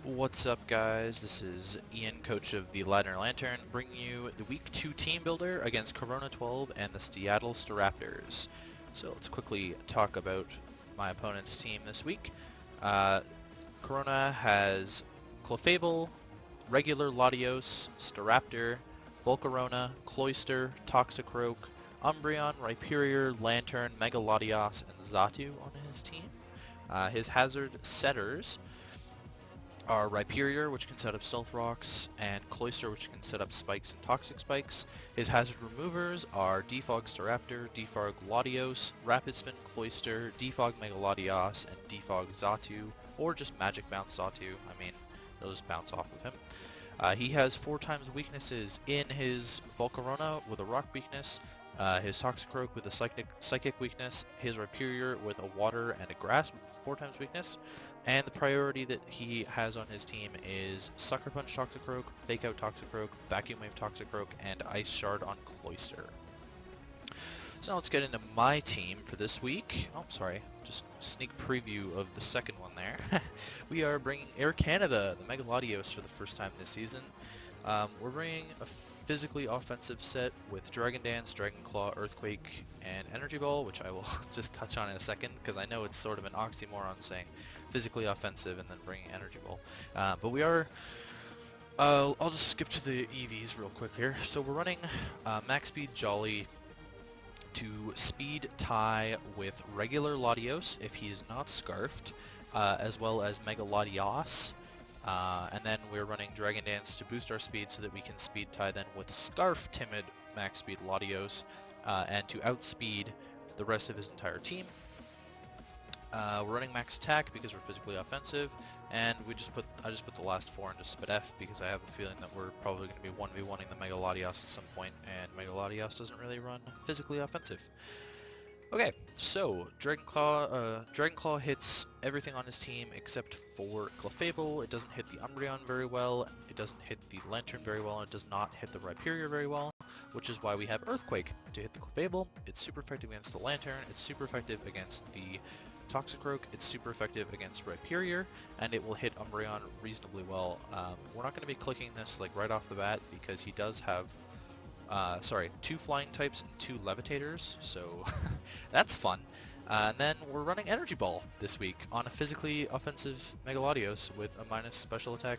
What's up, guys? This is Ian, coach of the Ladner Lanturn, bringing you the Week 2 Team Builder against Corona 12 and the Seattle Staraptors. So let's quickly talk about my opponent's team this week. Corona has Clefable, Regular Latios, Staraptor, Volcarona, Cloyster, Toxicroak, Umbreon, Rhyperior, Lanturn, Megalodios, and Xatu on his team. His hazard setters are Rhyperior, which can set up Stealth Rocks, and Cloyster, which can set up Spikes and Toxic Spikes. His hazard removers are Defog Staraptor, Defog Latios, Rapid Spin Cloyster, Defog Megalodios, and Defog Xatu, or just Magic Bounce Xatu. I mean, they'll just bounce off of him. He has 4 times weaknesses in his Volcarona with a Rock weakness, his Toxicroak with a Psychic weakness, his Rhyperior with a Water and a Grass with 4 times weakness, and the priority that he has on his team is Sucker Punch Toxicroak, Fake Out Toxicroak, Vacuum Wave Toxicroak, and Ice Shard on Cloyster. So now let's get into my team for this week. Oh, sorry, just a sneak preview of the second one there. We are bringing Air Canada, the Megalodios, for the first time this season. We're bringing a physically offensive set with Dragon Dance, Dragon Claw, Earthquake, and Energy Ball, which I will just touch on in a second, because I know it's sort of an oxymoron saying physically offensive and then bringing Energy Ball. But we are... I'll just skip to the EVs real quick here. So we're running Max Speed Jolly to speed tie with regular Latios if he is not scarfed, as well as Megalodios. And then we're running Dragon Dance to boost our speed so that we can speed tie then with Scarf Timid Max Speed Latios and to outspeed the rest of his entire team. We're running Max Attack because we're physically offensive, and I just put the last 4 into Spadef because I have a feeling that we're probably going to be 1v1ing the Megalodios at some point, and Megalodios doesn't really run physically offensive. Okay, so Dragon Claw hits everything on his team except for Clefable. It doesn't hit the Umbreon very well, it doesn't hit the Lanturn very well, and it does not hit the Rhyperior very well, which is why we have Earthquake to hit the Clefable. It's super effective against the Lanturn, it's super effective against the Toxicroak, it's super effective against Rhyperior, and it will hit Umbreon reasonably well. We're not going to be clicking this like right off the bat because he does have 2 flying types and 2 levitators, so that's fun. And then we're running Energy Ball this week on a physically offensive Megalodios with a minus special attack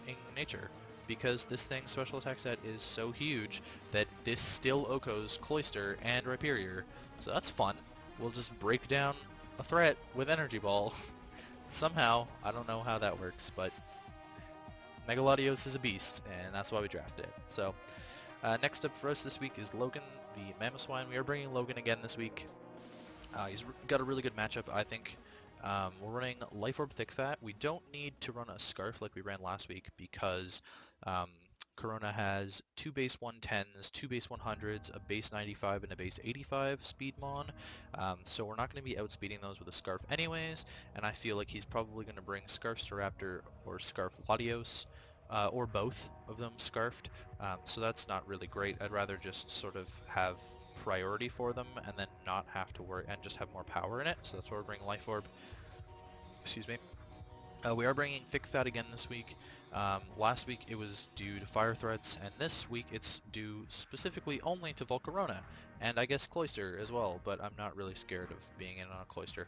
in nature, because this thing's special attack set is so huge that this still OHKOs Cloyster and Rhyperior, so that's fun. We'll just break down a threat with Energy Ball. Somehow, I don't know how that works, but Megalodios is a beast, and that's why we drafted it. So, next up for us this week is Logan, the Mamoswine. We are bringing Logan again this week. He's got a really good matchup, I think. We're running Life Orb Thick Fat. We don't need to run a Scarf like we ran last week because Corona has 2 base 110s, 2 base 100s, a base 95, and a base 85 Speedmon. So we're not going to be outspeeding those with a Scarf anyways, and I feel like he's probably going to bring Scarf Staraptor or Scarf Latios, or both of them scarfed. So that's not really great. I'd rather just sort of have priority for them and then not have to worry and just have more power in it. So that's why we're bringing Life Orb. Excuse me. We are bringing Thick Fat again this week. Last week it was due to fire threats, and this week it's due specifically only to Volcarona, and I guess Cloyster as well, but I'm not really scared of being in on a Cloyster.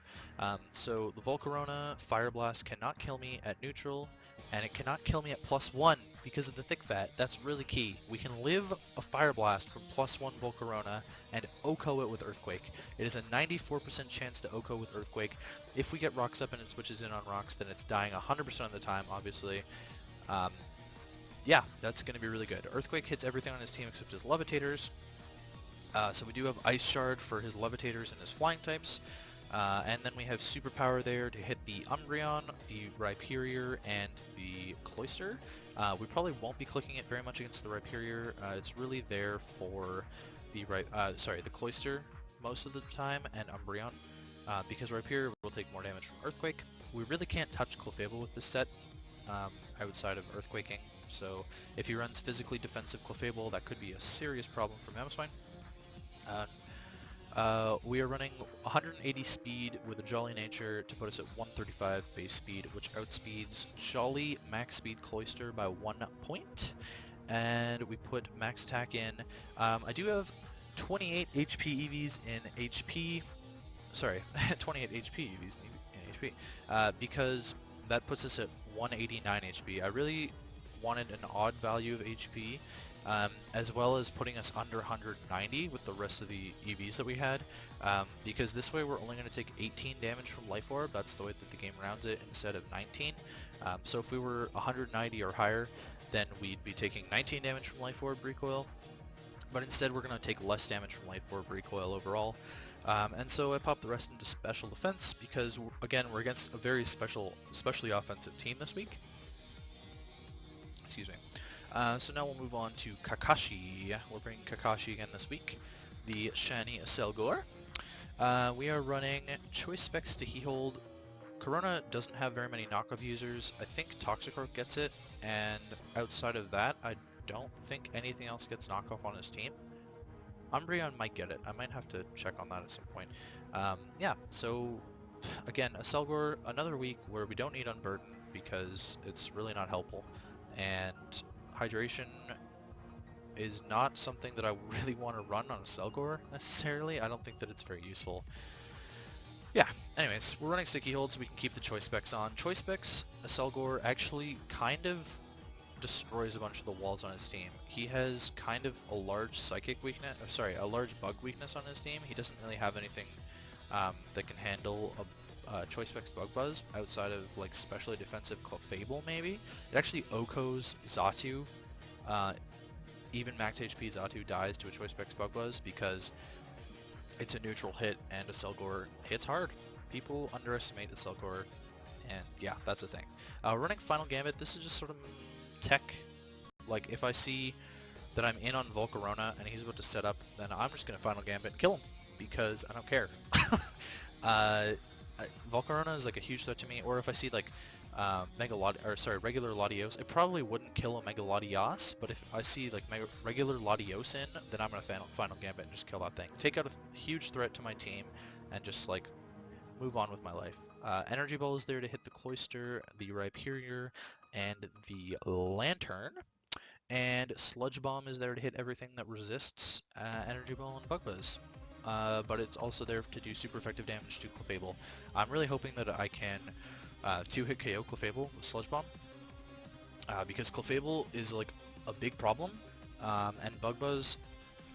So the Volcarona Fire Blast cannot kill me at neutral, and it cannot kill me at +1 because of the Thick Fat. That's really key. We can live a Fire Blast from +1 Volcarona and OHKO it with Earthquake. It is a 94% chance to OHKO with Earthquake. If we get rocks up and it switches in on rocks, then it's dying 100% of the time, obviously. Yeah, that's going to be really good. Earthquake hits everything on his team except his levitators. So we do have Ice Shard for his levitators and his flying types. And then we have Superpower there to hit the Umbreon, the Rhyperior, and the Cloyster. We probably won't be clicking it very much against the Rhyperior. It's really there for the Cloyster most of the time, and Umbreon, because Rhyperior will take more damage from Earthquake. We really can't touch Clefable with this set, outside of Earthquaking, so if he runs physically defensive Clefable, that could be a serious problem for Mamoswine. We are running 180 speed with a Jolly Nature to put us at 135 base speed, which outspeeds Jolly max speed Cloyster by 1 point. And we put max attack in. I do have 28 HP EVs in HP. Sorry, 28 HP EVs in HP. Because that puts us at 189 HP. I really wanted an odd value of HP, as well as putting us under 190 with the rest of the EVs that we had, because this way we're only going to take 18 damage from Life Orb. That's the way that the game rounds it, instead of 19. So if we were 190 or higher, then we'd be taking 19 damage from Life Orb recoil, but instead we're going to take less damage from Life Orb recoil overall. And so I popped the rest into special defense because, again, we're against a very especially offensive team this week. Excuse me. So now we'll move on to Kakashi. We're bringing Kakashi again this week, the Shani Selgor. We are running choice specs to He-Hold. Corona doesn't have very many knockup users. I think Toxicroak gets it, and outside of that, I don't think anything else gets knockoff on his team. Umbreon might get it. I might have to check on that at some point. Yeah, so again, a Selgor, another week where we don't need Unburden because it's really not helpful. And hydration is not something that I really want to run on a Selgor necessarily. I don't think that it's very useful. Yeah, anyways, we're running Sticky Hold so we can keep the choice specs on. Choice specs, a Selgor actually kind of destroys a bunch of the walls on his team. He has kind of a large psychic weakness, or sorry, a large bug weakness on his team. He doesn't really have anything that can handle a choice specs bug buzz outside of like specially defensive Clefable maybe. It actually OHKOs Xatu. Even max HP Xatu dies to a choice specs bug buzz because it's a neutral hit and a Selgor hits hard. People underestimate a Selgor, and yeah, that's a thing. Running Final Gambit, this is just sort of tech. Like if I see that I'm in on Volcarona and he's about to set up, then I'm just gonna Final Gambit and kill him because I don't care. Volcarona is like a huge threat to me. Or if I see like regular Latios, it probably wouldn't kill a Mega Latios, but if I see like regular Latios in, then I'm gonna Final Gambit and just kill that thing. Take out a huge threat to my team and just like move on with my life. Energy Ball is there to hit the Cloyster, the Rhyperior, and the Lantern. And Sludge Bomb is there to hit everything that resists Energy Ball and Bug Buzz. But it's also there to do super effective damage to Clefable. I'm really hoping that I can 2-hit KO Clefable with Sludge Bomb, because Clefable is like a big problem, and Bug Buzz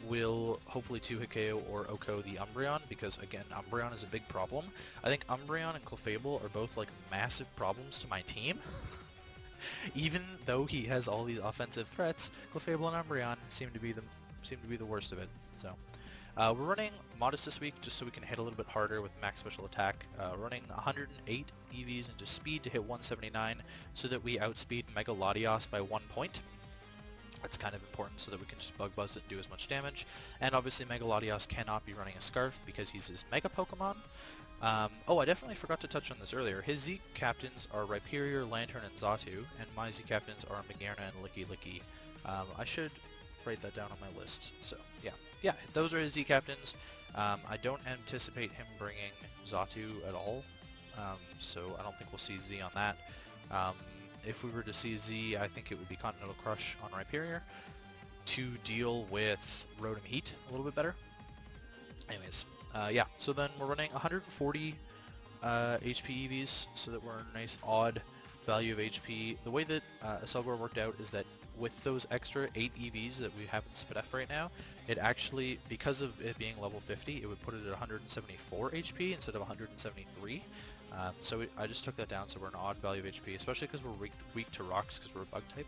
will hopefully 2-hit KO or OHKO the Umbreon, because again, Umbreon is a big problem. I think Umbreon and Clefable are both like massive problems to my team. Even though he has all these offensive threats, Clefable and Umbreon seem to be the worst of it. So we're running Modest this week just so we can hit a little bit harder with max special attack. Running 108 EVs into speed to hit 179 so that we outspeed Mega Latios by 1 point. That's kind of important so that we can just Bug Buzz it and do as much damage. And obviously Mega Latios cannot be running a Scarf because he's his Mega Pokemon. Oh, I definitely forgot to touch on this earlier. His Z captains are Rhyperior, Lantern, and Xatu, and my Z captains are Magearna and Licky Licky. I should write that down on my list. So yeah, those are his Z captains. I don't anticipate him bringing Xatu at all, so I don't think we'll see Z on that. If we were to see Z, I think it would be Continental Crush on Rhyperior to deal with Rotom Heat a little bit better. Anyways, yeah, so then we're running 140 HP EVs so that we're a nice odd value of HP. The way that Selgor worked out is that with those extra 8 EVs that we have in SpDef right now, it actually, because of it being level 50, it would put it at 174 HP instead of 173. So I just took that down so we're an odd value of HP, especially because we're weak to rocks because we're a bug type.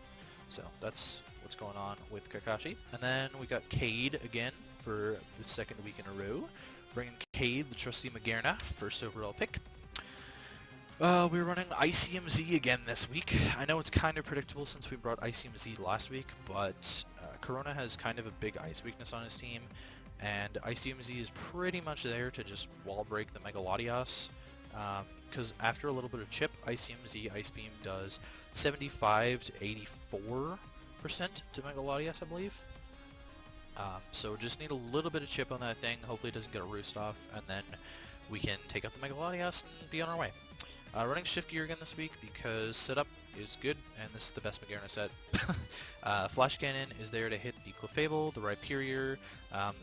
So that's what's going on with Kakashi. And then we got Cade again for the second week in a row. Bringing Cade, the trusty Magearna, first overall pick. We're running ICMZ again this week. I know it's kind of predictable since we brought ICMZ last week, but Corona has kind of a big ice weakness on his team, and ICMZ is pretty much there to just wall break the Mega Latios. Because after a little bit of chip, ICMZ Ice Beam does 75 to 84% to Mega Latios, I believe. So just need a little bit of chip on that thing. Hopefully it doesn't get a roost off, and then we can take out the Megalodios and be on our way. Running shift gear again this week because setup is good, and this is the best Magearna set. Flash Cannon is there to hit the Clefable, the Rhyperior,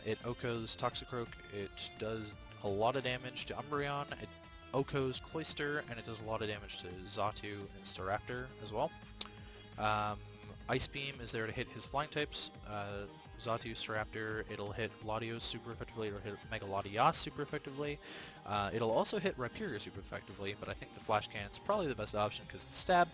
it Oko's Toxicroak, it does a lot of damage to Umbreon, it Oko's Cloyster, and it does a lot of damage to Xatu and Staraptor as well. Ice Beam is there to hit his flying types, Xatu, Staraptor, it'll hit Latios super effectively, it'll hit Megalodios super effectively. It'll also hit Rhyperior super effectively, but I think the Flash Cannon's probably the best option because it's stab.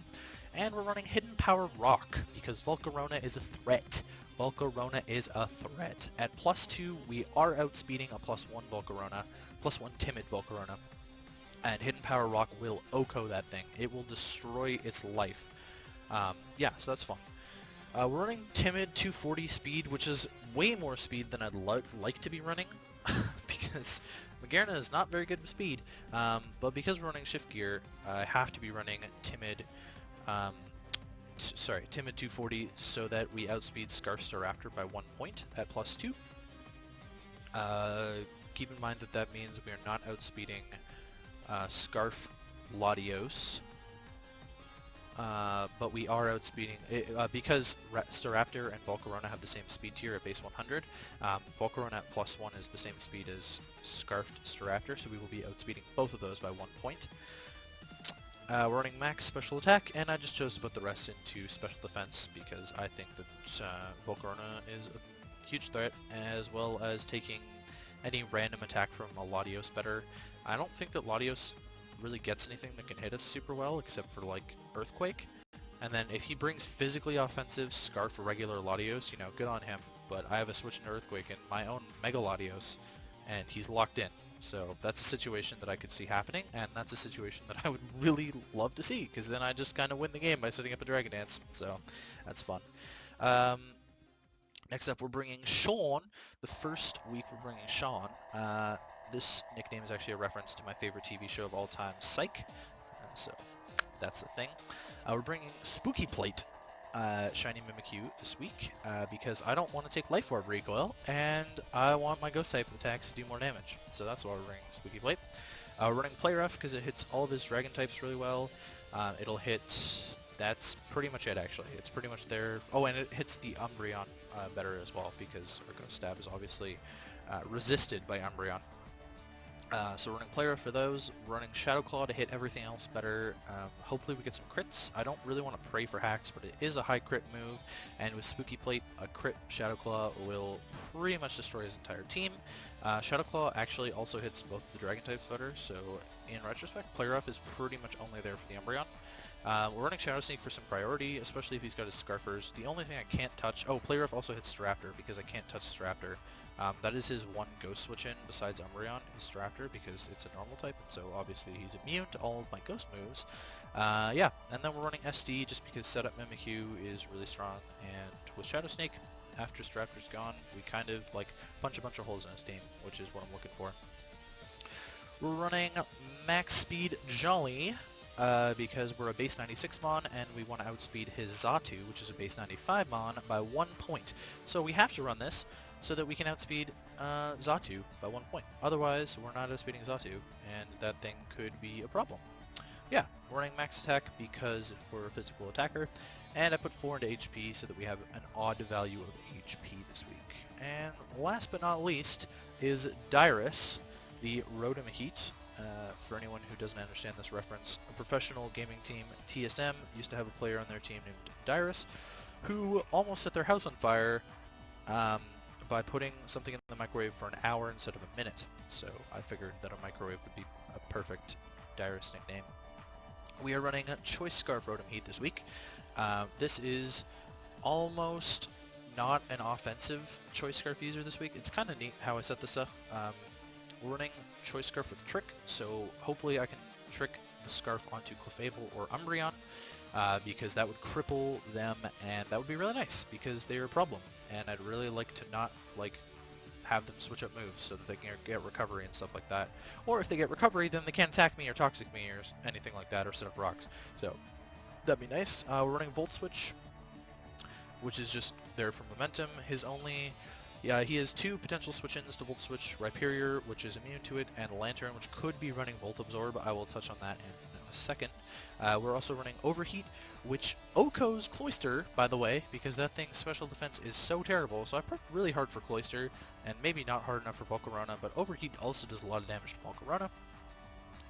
And we're running Hidden Power Rock because Volcarona is a threat. Volcarona is a threat. At +2, we are outspeeding a +1 Volcarona, +1 timid Volcarona. And Hidden Power Rock will Oko that thing. It will destroy its life. Yeah, so that's fun. We're running Timid 240 speed, which is way more speed than I'd like to be running, because Magearna is not very good with speed, but because we're running shift gear, I have to be running Timid, Timid 240 so that we outspeed Scarf Staraptor by 1 point at +2. Keep in mind that that means we are not outspeeding Scarf Latios. But we are outspeeding because Staraptor and Volcarona have the same speed tier at base 100. Volcarona at +1 is the same speed as Scarfed Staraptor, so we will be outspeeding both of those by 1 point. We're running max special attack, and I just chose to put the rest into special defense because I think that Volcarona is a huge threat, as well as taking any random attack from a Latios better. I don't think that Latios really gets anything that can hit us super well except for like Earthquake, and then if he brings physically offensive Scarf or regular Latios, you know, good on him, but I have a switch into Earthquake and my own Mega Latios and he's locked in, so that's a situation that I could see happening, and that's a situation that I would really love to see because then I just kind of win the game by setting up a Dragon Dance, so that's fun. Next up we're bringing Sean. The first week we're bringing Sean. This nickname is actually a reference to my favorite TV show of all time, Psych. So that's the thing. We're bringing Spooky Plate, Shiny Mimikyu this week because I don't want to take Life Orb recoil and I want my Ghost type attacks to do more damage. So that's why we're bringing Spooky Plate. We're running Play Rough because it hits all of his Dragon types really well. It'll hit. That's pretty much it actually. It's pretty much there. Oh, and it hits the Umbreon better as well because our Ghost Stab is obviously resisted by Umbreon. So running Player for those, running Shadow Claw to hit everything else better. Hopefully we get some crits. I don't really want to pray for hacks, but it is a high crit move, and with Spooky Plate, a crit Shadow Claw will pretty much destroy his entire team. Shadow Claw actually also hits both the Dragon types better, so in retrospect, Play Rough is pretty much only there for the Umbreon. We're running Shadow Sneak for some priority, especially if he's got his Scarfers. The only thing I can't touch... Oh, Play Rough also hits Staraptor because I can't touch Staraptor. That is his one Ghost switch in besides Umbreon, is Staraptor, because it's a normal type, and so obviously he's immune to all of my Ghost moves. Yeah, and then we're running SD just because setup Mimikyu is really strong, and with Shadow Snake, after Staraptor's gone, we kind of like punch a bunch of holes in his team, which is what I'm looking for. We're running Max Speed Jolly, because we're a base 96 Mon, and we want to outspeed his Xatu, which is a base 95 Mon, by 1 point. So we have to run this so that we can outspeed Xatu by 1 point. Otherwise, we're not outspeeding Xatu, and that thing could be a problem. Yeah, we're running max attack because we're a physical attacker, and I put 4 into HP so that we have an odd value of HP this week. And last but not least is Dyrus, the Rotom Heat. For anyone who doesn't understand this reference, a professional gaming team, TSM, used to have a player on their team named Dyrus, who almost set their house on fire by putting something in the microwave for an hour instead of a minute. So I figured that a microwave would be a perfect Dyrus nickname. We are running a Choice Scarf Rotom Heat this week. This is almost not an offensive Choice Scarf user this week. It's kind of neat how I set this up. We're running Choice Scarf with Trick, so hopefully I can trick the Scarf onto Clefable or Umbreon, because that would cripple them, and that would be really nice, because they're a problem, and I'd really like to not, like, have them switch up moves so that they can get recovery and stuff like that. Or if they get recovery, then they can't attack me or Toxic me or anything like that, or set up rocks. So, that'd be nice. We're running Volt Switch, which is just there for momentum. His only Yeah, he has two potential switch-ins to Volt Switch, Rhyperior, which is immune to it, and Lanturn, which could be running Volt Absorb. I will touch on that in a second. We're also running Overheat, which OHKO's Cloyster, by the way, because that thing's special defense is so terrible. So I prepped really hard for Cloyster, and maybe not hard enough for Volcarona, but Overheat also does a lot of damage to Volcarona.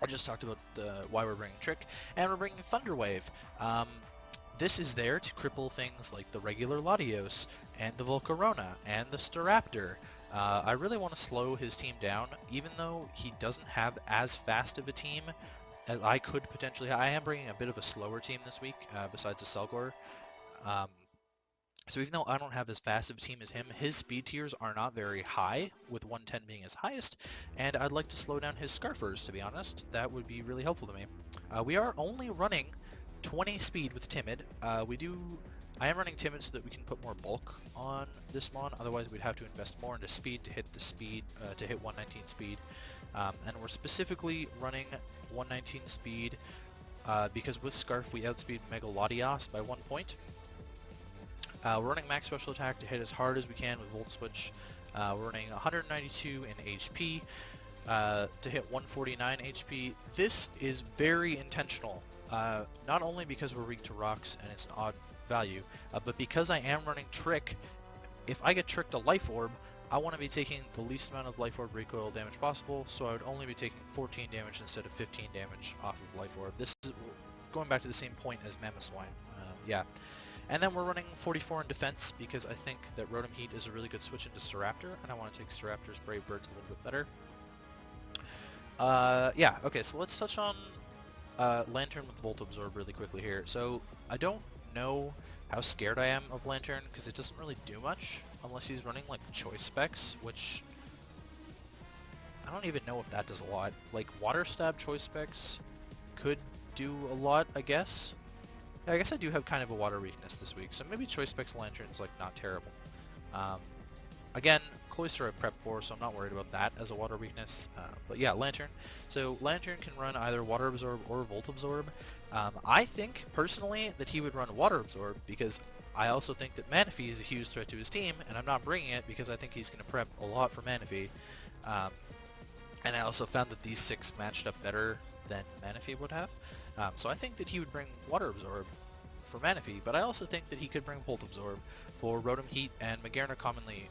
I just talked about why we're bringing Trick, and we're bringing Thunder Wave. This is there to cripple things like the regular Latios, and the Volcarona, and the Staraptor. I really want to slow his team down, even though he doesn't have as fast of a team as I could potentially. I am bringing a bit of a slower team this week, besides the Selgor. So even though I don't have as fast of a team as him, his speed tiers are not very high, with 110 being his highest, and I'd like to slow down his Scarfers, to be honest. That would be really helpful to me. We are only running 20 speed with Timid. I am running Timid so that we can put more bulk on this Mon, otherwise we'd have to invest more into speed to hit the speed, to hit 119 speed. And we're specifically running 119 speed because with Scarf we outspeed Megalodios by 1 point. We're running max special attack to hit as hard as we can with Volt Switch. We're running 192 in HP to hit 149 HP. This is very intentional, not only because we're weak to rocks and it's an odd value, but because I am running Trick. If I get tricked a Life Orb, I want to be taking the least amount of Life Orb recoil damage possible, so I would only be taking 14 damage instead of 15 damage off of Life Orb. This is going back to the same point as Mamoswine. Yeah. And then we're running 44 in defense because I think that Rotom Heat is a really good switch into Staraptor, and I want to take Staraptor's Brave Birds a little bit better. Yeah, okay, so let's touch on Lanturn with Volt Absorb really quickly here. So I don't know how scared I am of Lanturn because it doesn't really do much unless he's running like choice specs, which I don't even know if that does a lot. Like Water Stab choice specs could do a lot, I guess. Yeah, I guess I do have kind of a water weakness this week, so maybe choice specs Lanturn's like not terrible. Again, Cloyster I prepped for, so I'm not worried about that as a water weakness. But yeah, Lanturn. So Lanturn can run either Water Absorb or Volt Absorb. I think, personally, that he would run Water Absorb because I also think that Manaphy is a huge threat to his team, and I'm not bringing it because I think he's going to prep a lot for Manaphy. And I also found that these 6 matched up better than Manaphy would have. So I think that he would bring Water Absorb for Manaphy, but I also think that he could bring Volt Absorb for Rotom Heat, and Magearna commonly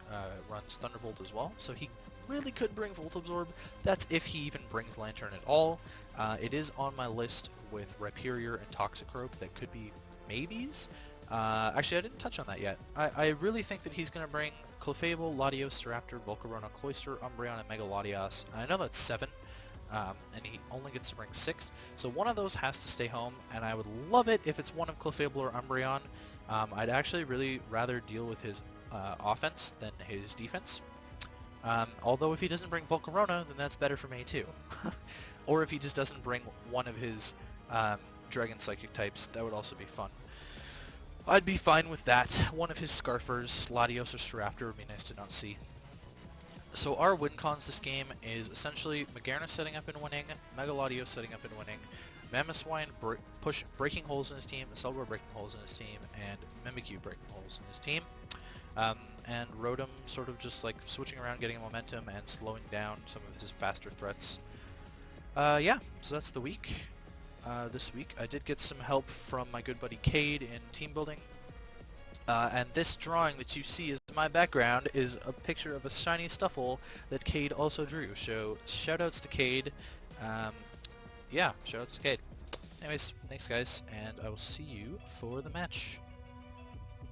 runs Thunderbolt as well, so he really could bring Volt Absorb. That's if he even brings Lanturn at all. It is on my list with Rhyperior and Toxicroak that could be maybes. Actually, I didn't touch on that yet. I really think that he's going to bring Clefable, Latios, Staraptor, Volcarona, Cloyster, Umbreon, and Megalodios. I know that's 7. And he only gets to bring 6, so one of those has to stay home, and I would love it if it's one of Clefable or Umbreon. I'd actually really rather deal with his offense than his defense. Although if he doesn't bring Volcarona, then that's better for me too. Or if he just doesn't bring one of his Dragon Psychic types, that would also be fun. I'd be fine with that. One of his Scarfers, Latios or Staraptor, would be nice to not see. So our win cons this game is essentially Magearna setting up and winning, Megalodios setting up and winning, Mamoswine breaking holes in his team, Selgor breaking holes in his team, and Mimikyu breaking holes in his team. And Rotom sort of just like switching around, getting momentum, and slowing down some of his faster threats. Yeah, so that's the week. This week I did get some help from my good buddy Cade in team building. And this drawing that you see as my background is a picture of a shiny Stuffle that Cade also drew. So shoutouts to Cade. Yeah, shoutouts to Cade. Anyways, thanks guys, and I will see you for the match.